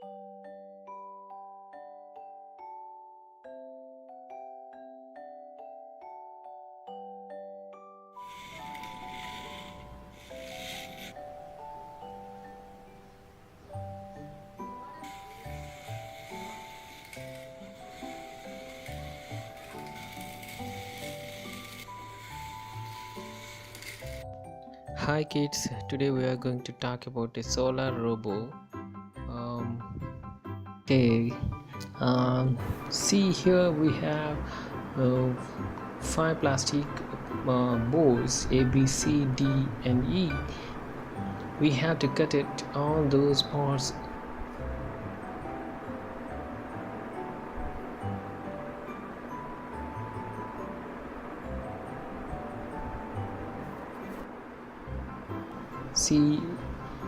Hi kids, today we are going to talk about a solar robo. Um, okay, um, See here we have uh, five plastic balls A, B, C, D, and E. We have to cut it all those parts. See,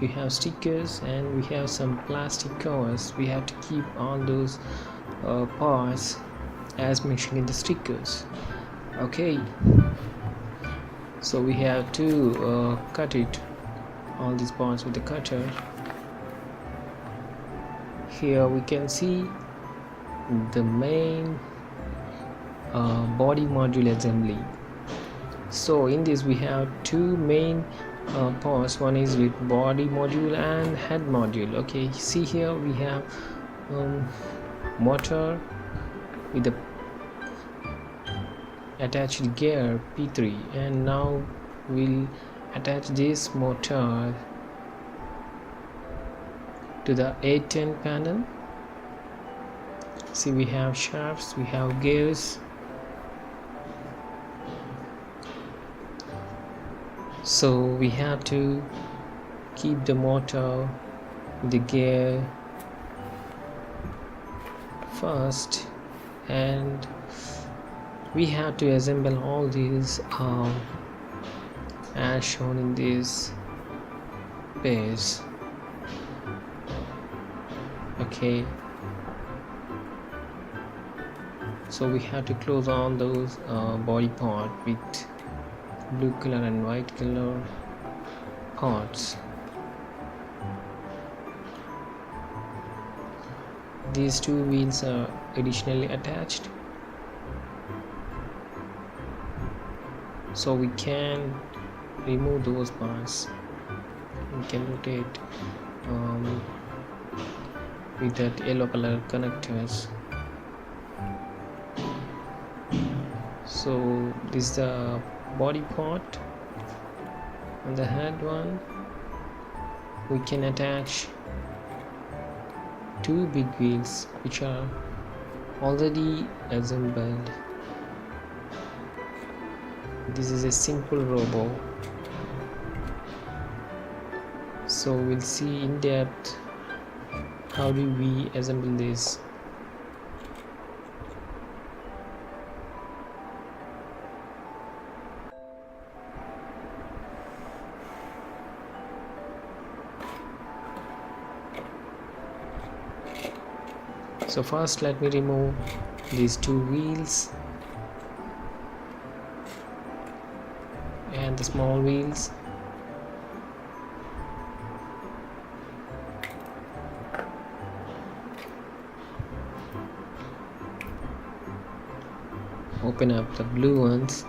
we have stickers and we have some plastic covers. We have to keep all those parts as mentioned in the stickers. Okay, so we have to cut it all these parts with the cutter. Here we can see the main body module assembly. So in this we have two main parts. One is with body module and head module. Okay, see here we have motor with the attached gear P3, and now we'll attach this motor to the A10 panel. See, we have shafts, we have gears. So we have to keep the motor, the gear first, and we have to assemble all these as shown in this page. Okay, so we have to close all those body part with blue color and white color parts. These two wheels are additionally attached, so we can remove those parts. We can rotate with that yellow color connectors. So this is the body part, and the head one we can attach two big wheels which are already assembled. This is a simple robo, so we'll see in depth how do we assemble this. So first let me remove these two wheels and the small wheels. Open up the blue ones.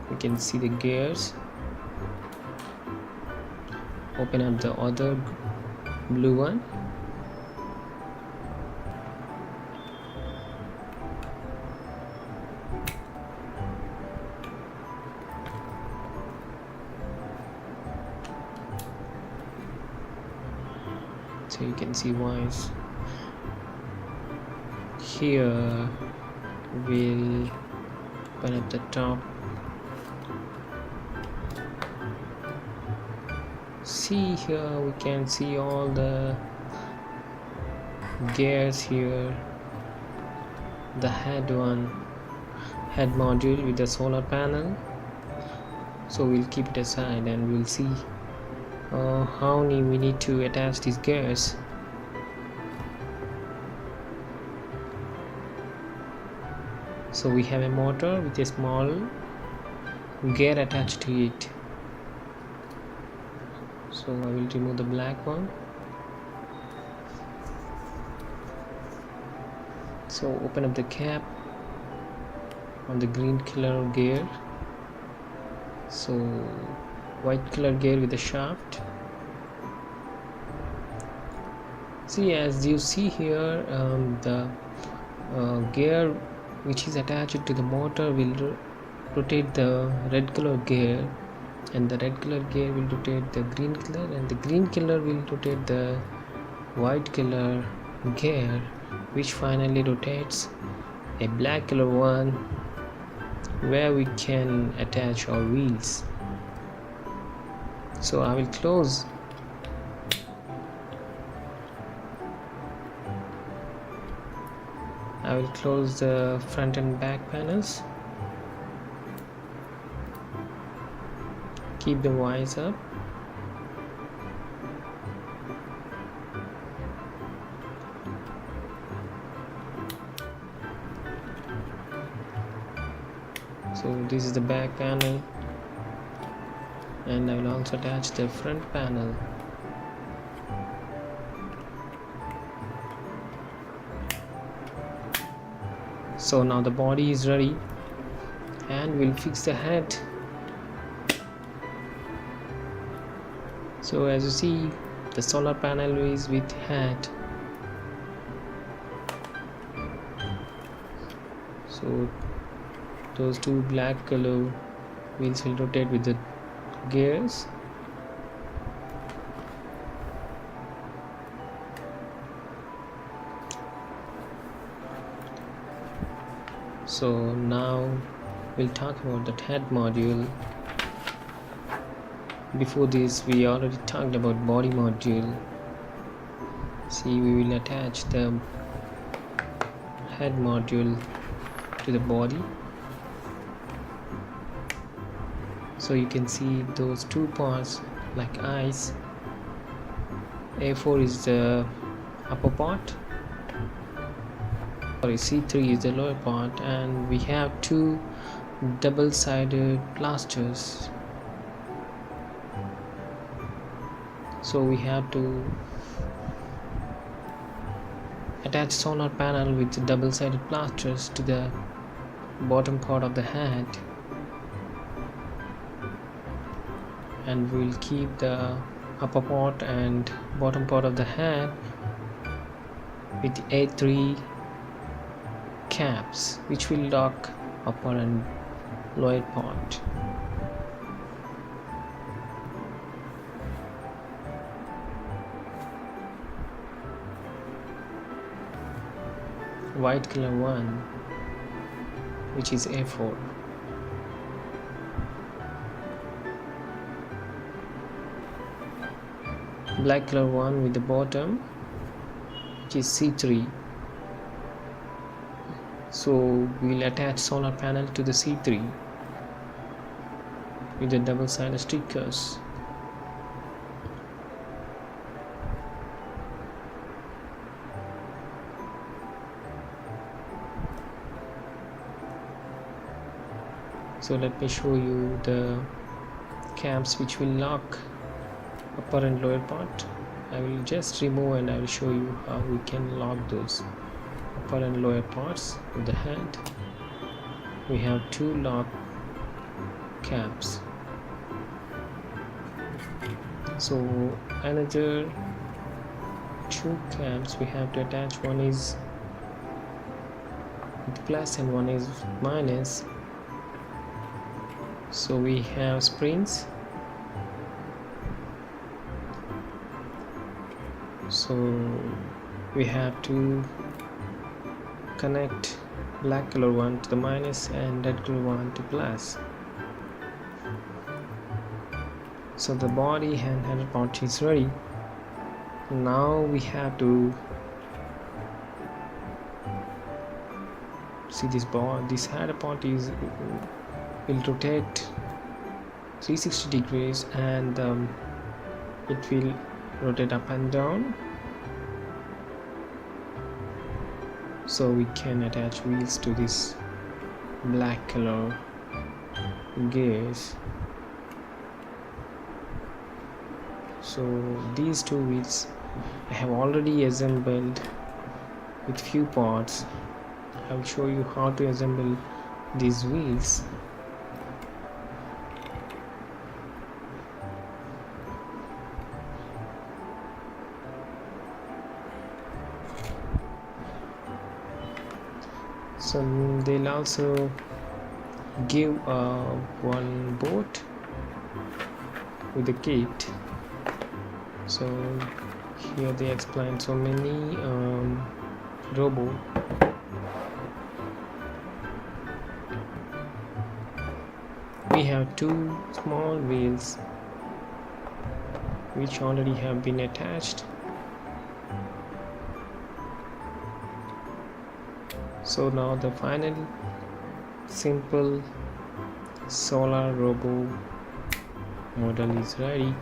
You can see the gears. Open up the other blue one. So you can see wires. Here we'll open up the top. See here we can see all the gears here. The head module with the solar panel. So we'll keep it aside and we'll see how we need to attach these gears. So we have a motor with a small gear attached to it. So I will remove the black one. So open up the cap on the green color gear, so white color gear with the shaft. See, as you see here, the gear which is attached to the motor will rotate the red color gear, and the red color gear will rotate the green color, and the green color will rotate the white color gear, which finally rotates a black color one where we can attach our wheels. So I will close the front and back panels. Keep the wires up. So this is the back panel, and I will also attach the front panel. So now the body is ready, and we'll fix the head. So as you see, the solar panel is with head. So those two black color wheels will rotate with the gears. So now we'll talk about that head module. Before this, we already talked about body module. See, we will attach the head module to the body. So you can see those two parts like eyes. A4 is the upper part, sorry, C3 is the lower part, and we have two double-sided plasters. So we have to attach solar panel with double-sided plasters to the bottom part of the head, and we'll keep the upper part and bottom part of the head with A3 caps, which will lock upper and lower part. White color one, which is A4. Black color one with the bottom, which is C3. So we'll attach solar panel to the C3 with the double-sided stickers. So let me show you the caps which will lock upper and lower part. I will just remove and I will show you how we can lock those upper and lower parts with the hand. We have two lock caps. So another two caps we have to attach. One is with plus and one is minus. So we have springs. So we have to connect black color one to the minus and red color one to plus. So the body and handle part is ready. Now we have to see this handle part will rotate 360 degrees, and it will rotate up and down, so we can attach wheels to this black color gears. So these two wheels I have already assembled with few parts I'll show you how to assemble these wheels. So they'll also give one boat with a kit. So here they explain so many robo. We have two small wheels which already have been attached. So now the final simple solar robo model is ready.